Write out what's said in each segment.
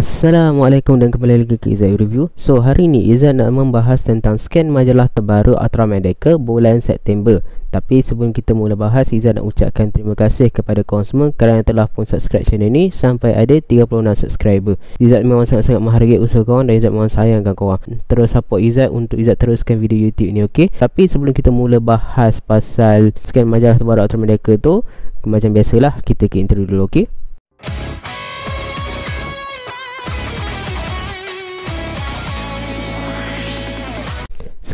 Assalamualaikum dan kembali lagi ke Izzat Review. So hari ni Izzat nak membahas tentang scan majalah terbaru Ultra Mendeka bulan September. Tapi sebelum kita mula bahas, Izzat nak ucapkan terima kasih kepada korang semua kerana telah pun subscribe channel ni sampai ada 36 subscriber. Izzat memang sangat-sangat menghargai usaha korang dan Izzat memang sayangkan korang. Terus support Izzat untuk Izzat teruskan video YouTube ni, okey? Tapi sebelum kita mula bahas pasal scan majalah terbaru Ultra Mendeka tu, macam biasalah kita ke intro dulu, okey?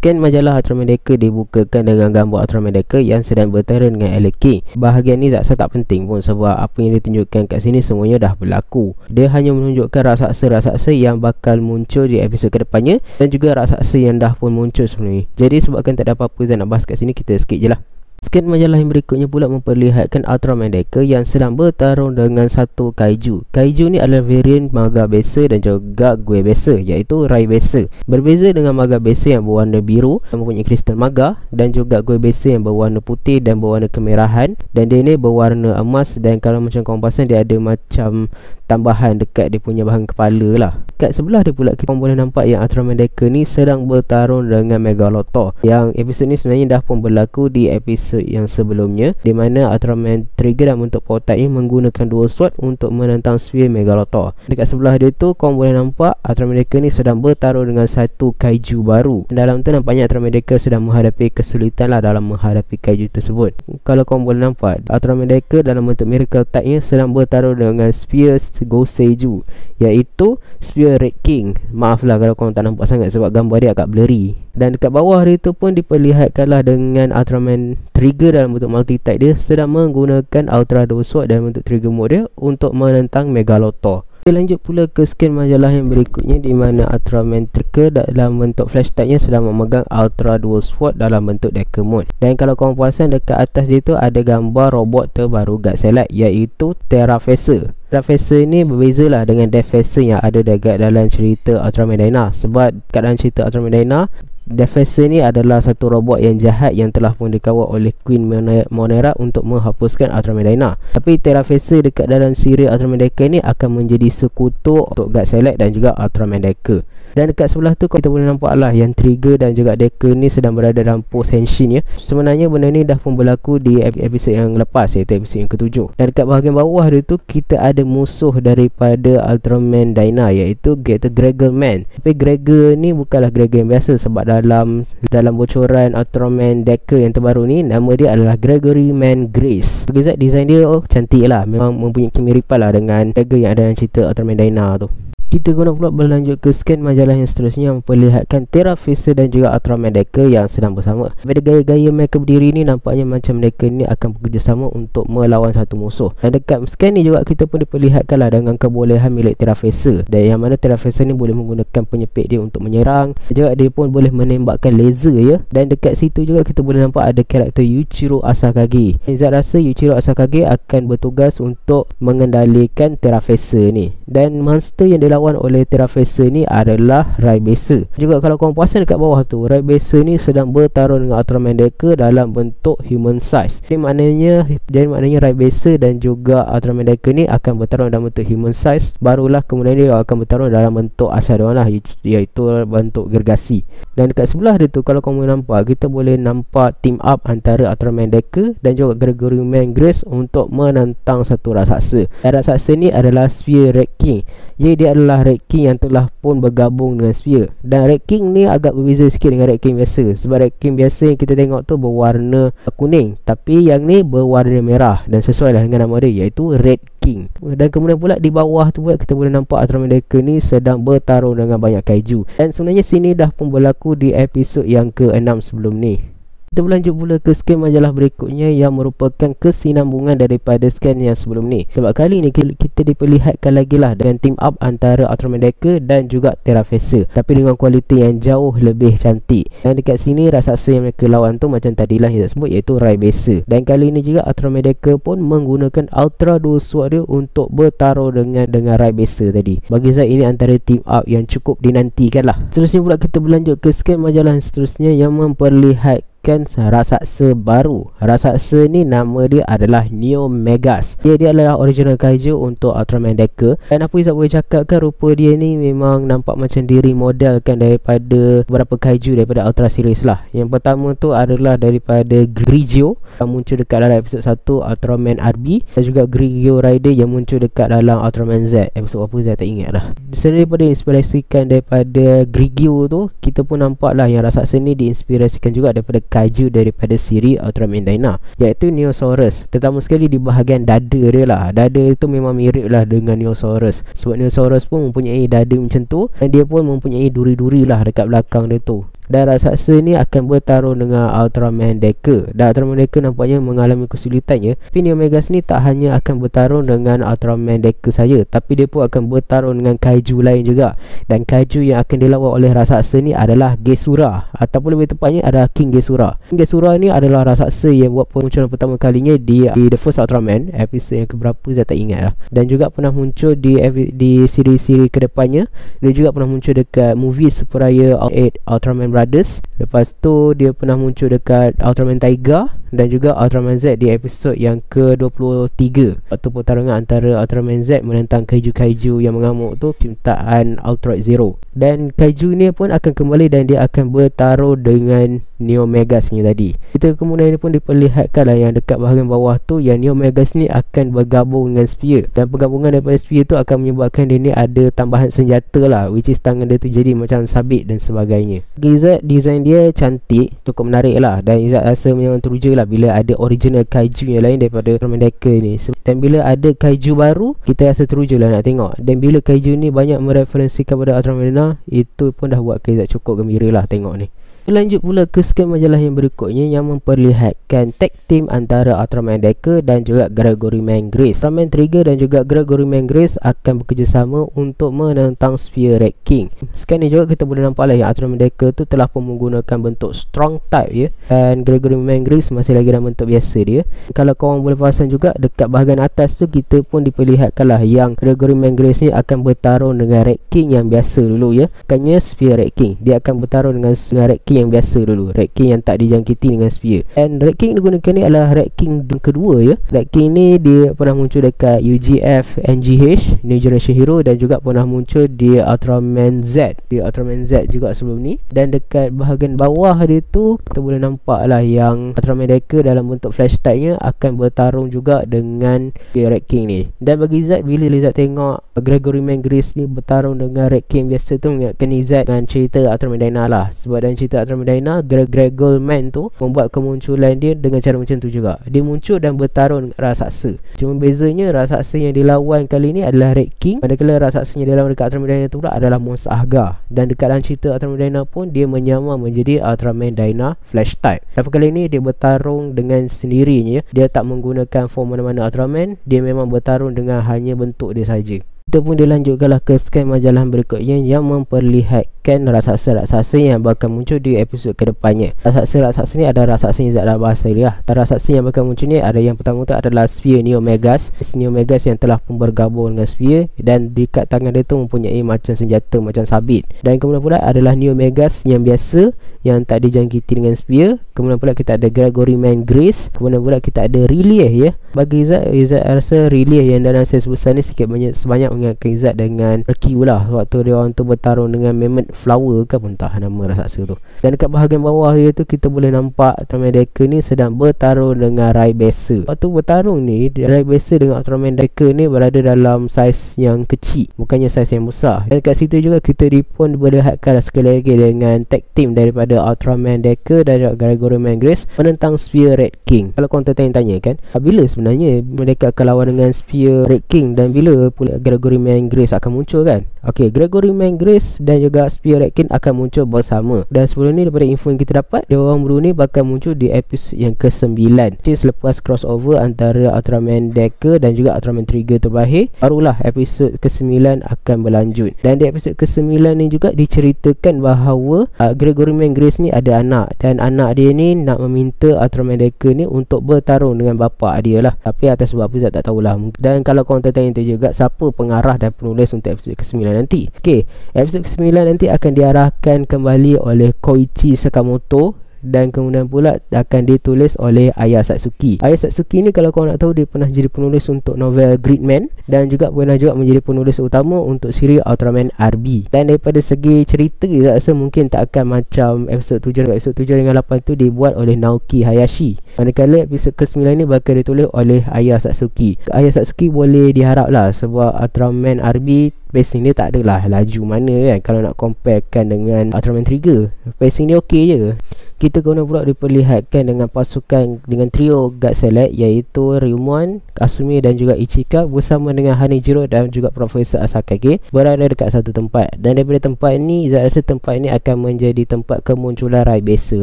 Scan majalah Ultra Mendeka dibukakan dengan gambar Ultra Mendeka yang sedang bertarung dengan Alex King. Bahagian ni rasa tak penting pun sebab apa yang ditunjukkan kat sini semuanya dah berlaku. Dia hanya menunjukkan raksasa-raksasa yang bakal muncul di episod kedepannya dan juga raksasa yang dah pun muncul sebelum ni. Jadi sebabkan tak ada apa-apa yang nak bahas kat sini, kita skip je lah. Scan majalah yang berikutnya pula memperlihatkan Ultra Mendeka yang sedang bertarung dengan satu kaiju. Kaiju ni adalah varian Maga biasa dan juga Gue biasa, iaitu Rai biasa. Berbeza dengan Maga biasa yang berwarna biru yang mempunyai kristal Maga, dan juga Gue biasa yang berwarna putih dan berwarna kemerahan, dan dia ni berwarna emas. Dan kalau macam korang perasan, dia ada macam tambahan dekat dia punya bahagian kepala lah. Kat sebelah dia pula kita boleh nampak yang Ultra Mendeka ni sedang bertarung dengan Megalotor. Yang episod ni sebenarnya dah pun berlaku di episod yang sebelumnya, di mana Ultraman Trigger dalam bentuk power type ini menggunakan dua sword untuk menentang sphere Megalotor. Dekat sebelah dia tu korang boleh nampak Ultra Mendeka ni sedang bertarung dengan satu kaiju baru. Dalam tu nampaknya Ultra Mendeka sedang menghadapi kesulitan lah dalam menghadapi kaiju tersebut. Kalau korang boleh nampak, Ultra Mendeka dalam bentuk miracle type nya sedang bertarung dengan sphere Goseiju, iaitu sphere Red King. Maaf lah kalau korang tak nampak sangat sebab gambar dia agak blurry. Dan dekat bawah dia tu pun diperlihatkanlah dengan Ultraman Trigger dalam bentuk multi-type dia sedang menggunakan Ultra Dual Sword dalam bentuk trigger mode dia untuk menentang Megalotor. Kita lanjut pula ke scan majalah yang berikutnya, di mana Ultraman Trigger dalam bentuk flash type nya sedang memegang Ultra Dual Sword dalam bentuk Decker mode. Dan kalau korang perasan, dekat atas dia tu ada gambar robot terbaru Godzilla, iaitu Terrafecer. Terrafecer ni berbeza lah dengan Deathfacer yang ada dekat dalam cerita Ultraman Dyna. Sebab kat dalam cerita Ultraman Dyna, Deathfacer ni adalah satu robot yang jahat yang telah pun dikawal oleh Queen Monera untuk menghapuskan Ultraman Dyna. Tapi Terrafecer dekat dalam siri Ultraman Mendeka ni akan menjadi sekutu untuk Godzilla dan juga Ultraman Mendeka. Dan dekat sebelah tu kita boleh nampak lah yang Trigger dan juga Decker ni sedang berada dalam pose Henshin ya. Sebenarnya benda ni dah pun berlaku di episod yang lepas, iaitu episod yang ke-7. Dan dekat bahagian bawah dia tu kita ada musuh daripada Ultraman Dyna, iaitu Gregor Man. Tapi Gregor ni bukanlah Gregor yang biasa, sebab dalam bocoran Ultraman Decker yang terbaru ni, nama dia adalah Gregory Man Grace. Bagi Zat, design dia cantik lah, memang mempunyai kemiripan lah dengan Gregor yang ada dalam cerita Ultraman Dyna tu. Kita guna pula berlanjut ke scan majalah yang seterusnya yang memperlihatkan Terrafecer dan juga Ultraman Mendeka yang sedang bersama. Pada gaya-gaya mereka berdiri ni, nampaknya macam mereka ni akan bekerjasama untuk melawan satu musuh. Dan dekat scan ni juga kita pun diperlihatkanlah dengan kebolehan milik Terrafecer, dan yang mana Terrafecer ni boleh menggunakan penyepit dia untuk menyerang. Juga dia pun boleh menembakkan laser ya. Dan dekat situ juga kita boleh nampak ada karakter Yuichiro Asakage. Zat rasa Yuichiro Asakage akan bertugas untuk mengendalikan Terrafecer ni. Dan monster yang dilawan oleh Terrafecer ni adalah Rai biasa. Juga kalau korang perasan dekat bawah tu, Rai biasa ni sedang bertarung dengan Ultraman Mendeka dalam bentuk human size. Jadi maknanya Rai biasa dan juga Ultraman Mendeka ni akan bertarung dalam bentuk human size. Barulah kemudian dia akan bertarung dalam bentuk asal dia lah, iaitu bentuk gergasi. Dan dekat sebelah dia tu kalau korang nampak, kita boleh nampak team up antara Ultraman Mendeka dan juga Gregory Man Grace untuk menentang satu raksasa. Dan raksasa ni adalah Sphere Red King. Dia adalah Red King yang telah pun bergabung dengan Sphere. Dan Red King ni agak berbeza sikit dengan Red King biasa, sebab Red King biasa yang kita tengok tu berwarna kuning, tapi yang ni berwarna merah, dan sesuai lah dengan nama dia, iaitu Red King. Dan kemudian pula di bawah tu pula kita boleh nampak Ultraman Mendeka ni sedang bertarung dengan banyak kaiju. Dan sebenarnya sini dah pun berlaku di episod yang ke-6 sebelum ni. Kita berlanjut pula ke scan majalah berikutnya yang merupakan kesinambungan daripada scan yang sebelum ni. Sebab kali ni kita diperlihatkan lagi lah dengan team up antara Ultraman Mendeka dan juga Terrafecer, tapi dengan kualiti yang jauh lebih cantik. Dan dekat sini raksasa yang mereka lawan tu macam tadilah yang sebut, iaitu Rai biasa. Dan kali ni juga Ultraman Mendeka pun menggunakan Ultra Dual Sword dia untuk bertaruh dengan Rai biasa tadi. Bagi saya ini antara team up yang cukup dinantikan lah. Seterusnya pula kita berlanjut ke scan majalah yang seterusnya yang memperlihatkan menunjukkan raksasa baru. Raksasa ni nama dia adalah Neo Megas. Dia adalah original kaiju untuk Ultraman Deca. Dan apa Izzat boleh cakap kan, rupa dia ni memang nampak macam diri model kan daripada beberapa kaiju daripada Ultra series lah. Yang pertama tu adalah daripada Grigio yang muncul dekat dalam episod 1 Ultraman RB, dan juga Grigio Rider yang muncul dekat dalam Ultraman Z. Episod apa saya tak ingat lah. Selain daripada inspirasikan daripada Grigio tu, kita pun nampak lah yang raksasa ni diinspirasikan juga daripada kaiju daripada siri Ultraman Dyna, iaitu Neosaurus. Terutama sekali di bahagian dada dia lah. Dada itu memang mirip lah dengan Neosaurus, sebab Neosaurus pun mempunyai dada macam tu, dan dia pun mempunyai duri-duri lah dekat belakang dia tu. Dan raksasa ni akan bertarung dengan Ultraman Deca. Dan Ultraman Deca nampaknya mengalami kesulitannya. Tapi Neo Megas ni tak hanya akan bertarung dengan Ultraman Deca saja, tapi dia pun akan bertarung dengan kaiju lain juga. Dan kaiju yang akan dilawan oleh raksasa ni adalah Gesura, ataupun lebih tepatnya adalah King Gesura. King Gesura ni adalah raksasa yang buat pemunculan pertama kalinya di The First Ultraman, episod yang keberapa saya tak ingat lah. Dan juga pernah muncul di siri-siri kedepannya. Dia juga pernah muncul dekat movie Super-Raya 8 Ultraman Brothers. Lepas tu dia pernah muncul dekat Ultraman Taiga dan juga Ultraman Z di episod yang ke-23, waktu pertarungan antara Ultraman Z menentang kaiju-kaiju yang mengamuk tu, ciptaan Ultroid Zero. Dan kaiju ni pun akan kembali dan dia akan bertarung dengan Neo Megas ni tadi. Kita kemudian pun diperlihatkan lah yang dekat bahagian bawah tu, yang Neo Megas ni akan bergabung dengan Spear, dan penggabungan daripada Spear tu akan menyebabkan dia ni ada tambahan senjata lah, which is tangan dia tu jadi macam sabit dan sebagainya. Izzat, design dia cantik, cukup menarik lah, dan Izzat rasa memang teruja lah bila ada original kaiju yang lain daripada Ultraman Deca ni. Dan bila ada kaiju baru, kita rasa teruja lah nak tengok. Dan bila kaiju ni banyak mereferensikan pada Ultraman Dyna, itu pun dah buat Izzat cukup gembira lah tengok ni. Lanjut pula ke scan majalah yang berikutnya, yang memperlihatkan tag team antara Ultraman Deca dan juga Gregory Mangrace. Ultraman Trigger dan juga Gregory Mangrace akan bekerjasama untuk menentang Spear Red King. Scan ni juga kita boleh nampak lah yang Ultraman Deca tu telah pun menggunakan bentuk strong type ya, dan Gregory Mangrace masih lagi dalam bentuk biasa dia. Kalau korang boleh perasan juga dekat bahagian atas tu, kita pun diperlihatkan lah yang Gregory Mangrace ni akan bertarung dengan Red King yang biasa dulu ya, bukannya Spear Red King. Dia akan bertarung dengan Red King yang biasa dulu, Red King yang tak dijangkiti dengan Spear. Dan Red King digunakan ni adalah Red King kedua ya. Red King ni dia pernah muncul dekat UGF NGH, New Generation Hero, dan juga pernah muncul di Ultraman Z, di Ultraman Z juga sebelum ni. Dan dekat bahagian bawah dia tu, kita boleh nampak lah yang Ultraman Deca dalam bentuk flash type nya akan bertarung juga dengan Red King ni. Dan bagi Izzat, bila Izzat tengok Gregory Mangrace ni bertarung dengan Red King biasa tu, mengingatkan Izzat dengan cerita Ultraman Dyna lah. Sebab dalam cerita Ultraman Dyna, Gregor Man tu membuat kemunculan dia dengan cara macam tu juga. Dia muncul dan bertarung dengan raksasa. Cuma bezanya raksasa yang dilawan kali ni adalah Red King, manakala raksasa yang dilawan dekat Ultraman Dyna tu pula adalah Monster Ahgar. Dan dekat dalam cerita Ultraman Dyna pun dia menyamar menjadi Ultraman Dyna Flash type. Tapi kali ni dia bertarung dengan sendirinya. Dia tak menggunakan form mana-mana Ultraman. Dia memang bertarung dengan hanya bentuk dia saja. Kita pun dilanjutkanlah ke scan majalah berikutnya yang memperlihatkan raksasa-raksasa yang bakal muncul di episod kedepannya. Raksasa-raksasa ni ada raksasa yang Izzat dah bahas tadi lah. Raksasa yang bakal muncul ni ada yang pertama tu adalah Spear Neo Megas. Neo Megas yang telah pun bergabung dengan Spear, dan dekat tangan dia tu mempunyai macam senjata macam sabit. Dan kemudian pula adalah Neo Megas yang biasa yang tak dijangkiti dengan Spear. Kemudian pula kita ada Gregory Mangrace. Kemudian pula kita ada Relief ya. Bagi Izzat rasa Relief yang dalam series besar ni sikit banyak sebanyak mengingatkan Izzat dengan Q lah, waktu dia orang tu bertarung dengan Mammoth Flower ke pun tak nama raksasa tu. Dan dekat bahagian bawah dia tu, kita boleh nampak Ultraman Deca ni sedang bertarung dengan Raibesa. Waktu bertarung ni, Raibesa dengan Ultraman Deca ni berada dalam saiz yang kecil, bukannya saiz yang besar. Dan dekat situ juga kita pun diperlihatkan sekali lagi dengan tag team daripada Ultraman Deca dan Gregory Mangrace menentang Spear Red King. Kalau korang tanya kan, bila sebenarnya mereka akan lawan dengan Spear Red King, dan bila pula Gregory Mangrace akan muncul kan? Okey, Gregory Mangrace dan juga Spear Red King akan muncul bersama. Dan sebelum ni, daripada info yang kita dapat, dia orang berdua ni bakal muncul di episod yang ke-9. Jadi selepas crossover antara Ultraman Deca dan juga Ultraman Trigger terakhir, barulah episod ke-9 akan berlanjut. Dan di episod ke-9 ni juga diceritakan bahawa Gregory Mangrace ni ada anak, dan anak dia ni nak meminta Ultraman Deca ni untuk bertarung dengan bapa dia lah. Tapi atas sebab apa saya tak tahulah. Dan kalau korang tertanya tu juga, siapa pengarah dan penulis untuk episod ke-9 nanti? Okey, episod ke-9 nanti akan diarahkan kembali oleh Koichi Sakamoto dan kemudian pula akan ditulis oleh Aya Satsuki. Aya Satsuki ni kalau korang nak tahu, dia pernah jadi penulis untuk novel Gridman dan juga pernah juga menjadi penulis utama untuk siri Ultraman RB. Dan daripada segi cerita, saya rasa mungkin tak akan macam episod 7 dan episod 7 dengan 8 tu dibuat oleh Naoki Hayashi. Manakala episod ke-9 ni bakal ditulis oleh Aya Satsuki. Aya Satsuki boleh diharap lah, sebab Ultraman RB pacing dia tak adalah laju mana kan kalau nak comparekan dengan Ultraman Trigger. Pacing dia okey je. Kita kena pula diperlihatkan dengan pasukan, dengan trio God Select, iaitu Ryumon, Asumi dan juga Ichika bersama dengan Hanejiro dan juga Profesor Asakage berada dekat satu tempat. Dan daripada tempat ni, saya rasa tempat ni akan menjadi tempat kemunculan Raibasa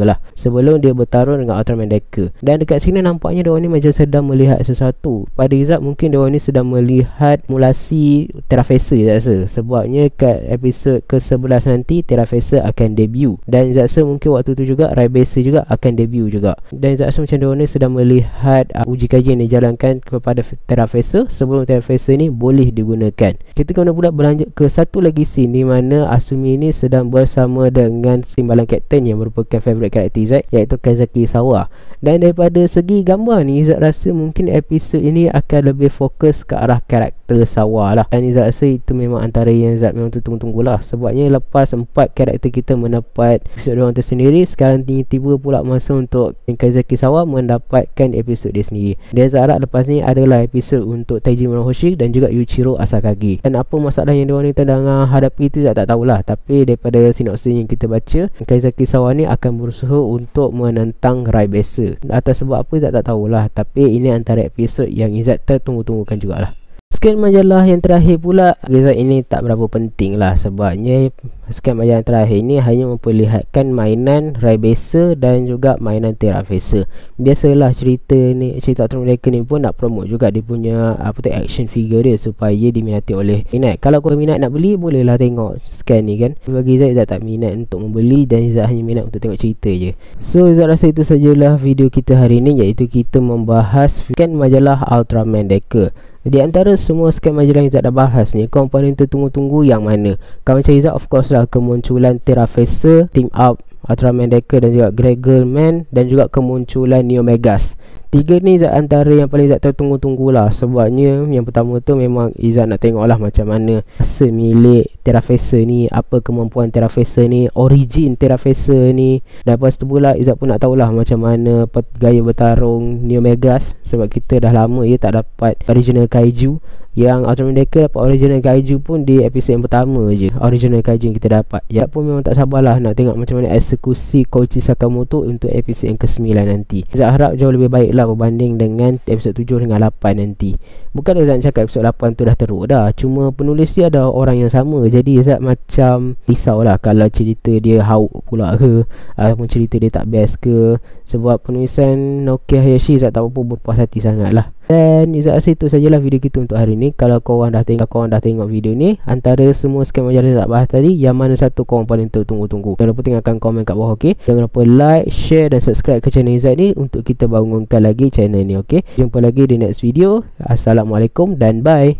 lah, sebelum dia bertarung dengan Ultraman Decker. Dan dekat sini nampaknya diorang ni macam sedang melihat sesuatu. Pada Izzat mungkin diorang ni sedang melihat mulasi Terafasa, saya rasa. Sebabnya kat episod ke-11 nanti Terafasa akan debut. Dan Izzat rasa mungkin waktu tu juga Raibasa juga akan debut juga. Dan Izzat rasa macam diorang ni sedang melihat uji kajian yang dijalankan kepada Terafasa sebelum Terafasa ni boleh digunakan. Kita kena pula berlanjut ke satu lagi scene di mana Asumi ni sedang bersama dengan timbalan kapten yang merupakan favourite karakter Izzat, iaitu Kazaki Sawa. Dan daripada segi gambar ni, Izzat rasa mungkin episod ini akan lebih fokus ke arah karakter Sawa lah. Dan Izzat rasa itu memang antara yang Izzat memang tunggu-tunggu lah. Sebabnya lepas 4 karakter kita mendapat episod diorang tersendiri, sekarang tiba pula masa untuk Kazaki Sawa mendapatkan episod dia sendiri. Dan Izzat harap lepas ni adalah episod untuk Taiji Monohoshi dan juga Yuichiro Asakage. Dan apa masalah yang diorang ni tengah hadapi tu Izzat tak tahulah. Tapi daripada sinopsis yang kita baca, Kazaki Sawa ni akan berusaha untuk menentang Raibasa. Atas sebab apa Izzat tak tahulah. Tapi ini antara episod yang Izzat tertunggu-tunggukan jugalah. Scan majalah yang terakhir pula, Izzat ini tak berapa penting lah. Sebabnya scan majalah yang terakhir ni hanya memperlihatkan mainan Raibasa dan juga mainan Terafasa. Biasalah cerita ni, cerita Ultraman Decker ni pun nak promote juga dia punya action figure dia supaya diminati oleh minat. Kalau kau minat nak beli, bolehlah tengok scan ni kan. Bagi Izzat tak minat untuk membeli dan Izzat hanya minat untuk tengok cerita je. So Izzat rasa itu sajalah video kita hari ni, iaitu kita membahas scan majalah Ultraman Decker. Di antara semua scan majalah yang Izzat dah bahas ni, komponen tertunggu-tunggu yang mana? Kalau macam Izzat, of course lah, kemunculan Terafasa, Team Up Ultraman Decker dan juga Gregelman, dan juga kemunculan Neo Megas. 3 ni Izzat antara yang paling Izzat tertunggu-tunggu lah. Sebabnya yang pertama tu memang Izzat nak tengok lah macam mana rasa milik Terafasa ni, apa kemampuan Terafasa ni, origin Terafasa ni. Dan lepas tu pula Izzat pun nak tahulah macam mana gaya bertarung Neo Megas. Sebab kita dah lama tak dapat original kaiju. Yang Ultraman Decker dapat original kaiju pun di episod yang pertama je, original kaiju yang kita dapat. Ya pun memang tak sabarlah nak tengok macam mana eksekusi Koichi Sakamoto untuk episod yang ke-9 nanti. Izzat harap jauh lebih baik lah berbanding dengan episod 7 dengan 8 nanti. Bukan Izzat nak cakap episod 8 tu dah teruk dah, cuma penulis dia ada orang yang sama. Jadi Izzat macam risau lah kalau cerita dia hauk pula ke, ataupun cerita dia tak best ke. Sebab penulisan Naoki Hayashi Izzat tak apa berpuas hati sangat lah. Dan Izzat rasa itu sajalah video kita untuk hari ni. Kalau korang dah tengok video ni, antara semua scan majalah yang Izzat bahas tadi, yang mana satu korang paling tertunggu-tunggu? Jangan lupa tinggalkan komen kat bawah, ok? Jangan lupa like, share dan subscribe ke channel Izzat ni untuk kita bangunkan lagi channel ni, ok? Jumpa lagi di next video. Assalamualaikum dan bye.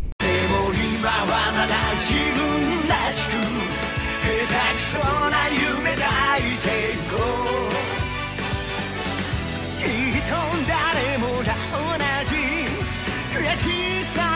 悔しさ